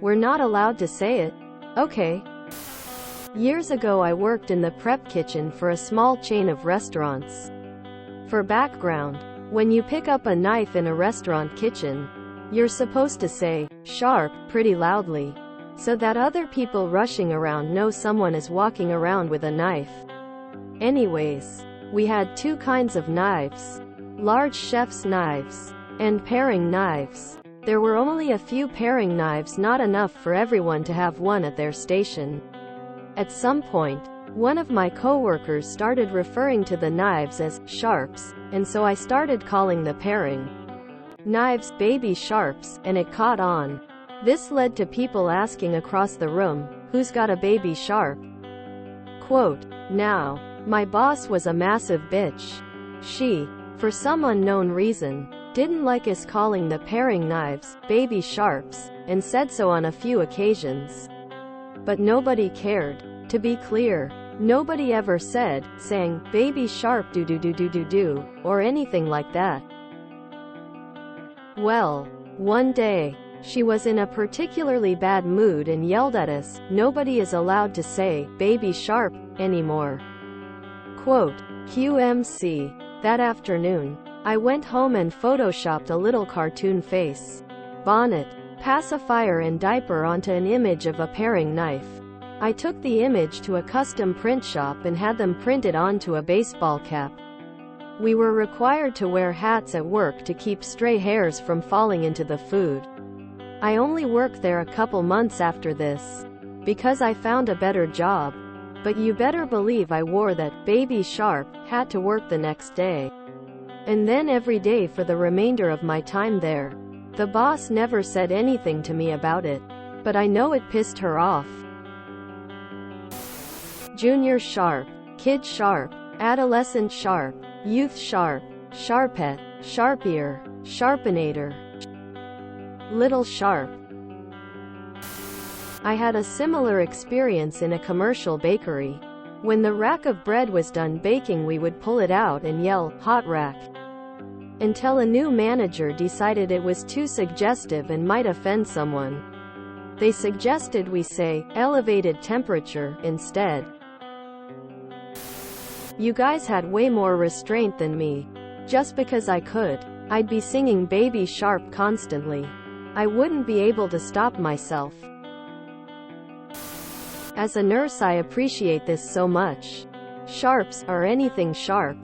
We're not allowed to say it. Okay. Years ago I worked in the prep kitchen for a small chain of restaurants. For background, when you pick up a knife in a restaurant kitchen, you're supposed to say, "sharp," pretty loudly, so that other people rushing around know someone is walking around with a knife. Anyways, we had two kinds of knives: large chef's knives and paring knives. There were only a few paring knives, not enough for everyone to have one at their station. At some point, one of my coworkers started referring to the knives as sharps, and so I started calling the paring knives baby sharps, and it caught on. This led to people asking across the room, "Who's got a baby sharp?" Quote, "Now, my boss was a massive bitch. She, for some unknown reason, didn't like us calling the paring knives baby sharps, and said so on a few occasions. But nobody cared. To be clear, nobody ever sang baby sharp do or anything like that. Well, one day, she was in a particularly bad mood and yelled at us, "Nobody is allowed to say baby sharp anymore." Quote, QMC. That afternoon, I went home and photoshopped a little cartoon face, bonnet, pacifier and diaper onto an image of a paring knife. I took the image to a custom print shop and had them print it onto a baseball cap. We were required to wear hats at work to keep stray hairs from falling into the food. I only worked there a couple months after this, because I found a better job. But you better believe I wore that baby sharp hat to work the next day. And then every day for the remainder of my time there. The boss never said anything to me about it, but I know it pissed her off. Junior sharp, kid sharp, adolescent sharp, youth sharp, sharpette, sharp ear, sharpenator, little sharp. I had a similar experience in a commercial bakery. When the rack of bread was done baking, we would pull it out and yell, "Hot rack," until a new manager decided it was too suggestive and might offend someone. They suggested we say, "elevated temperature," instead. You guys had way more restraint than me. Just because I could, I'd be singing baby sharp constantly. I wouldn't be able to stop myself. As a nurse, I appreciate this so much. Sharps, or anything sharp.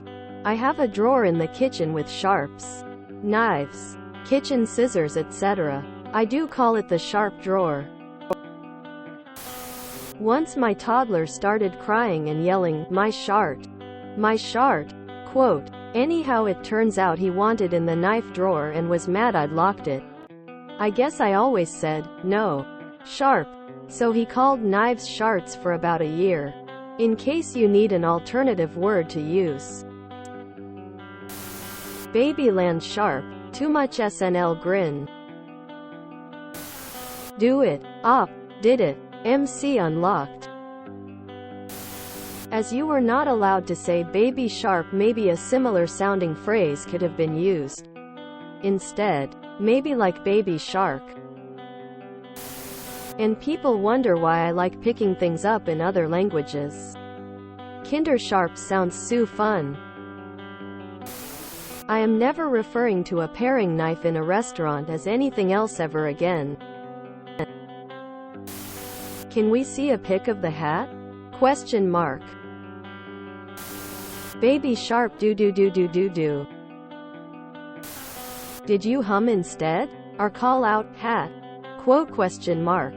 I have a drawer in the kitchen with sharps, knives, kitchen scissors, etc. I do call it the sharp drawer. Once my toddler started crying and yelling, "My shart! My shart!" Quote, anyhow, it turns out he wanted in the knife drawer and was mad I'd locked it. I guess I always said, "No. Sharp." So he called knives sharts for about a year. In case you need an alternative word to use. Babyland sharp, too much SNL grin. Do it, op, did it, MC unlocked. As you were not allowed to say baby sharp, maybe a similar sounding phrase could have been used. Instead, maybe like baby shark. And people wonder why I like picking things up in other languages. Kindersharp sounds so fun. I am never referring to a paring knife in a restaurant as anything else ever again. Can we see a pic of the hat? Question mark. Baby sharp do. Did you hum instead? Or call out, "hat"? Quote question mark.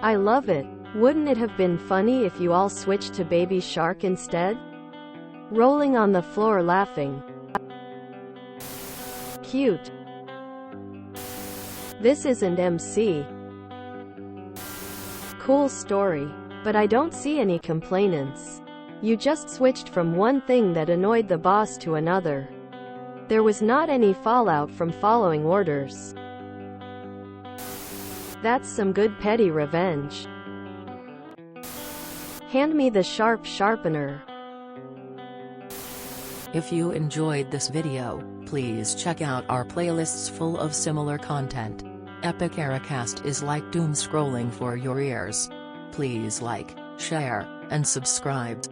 I love it. Wouldn't it have been funny if you all switched to baby shark instead? Rolling on the floor laughing. Cute. This isn't MC. Cool story. But I don't see any complainants. You just switched from one thing that annoyed the boss to another. There was not any fallout from following orders. That's some good petty revenge. Hand me the sharp sharpener. If you enjoyed this video, please check out our playlists full of similar content. Epic Ericast is like doom scrolling for your ears. Please like, share, and subscribe.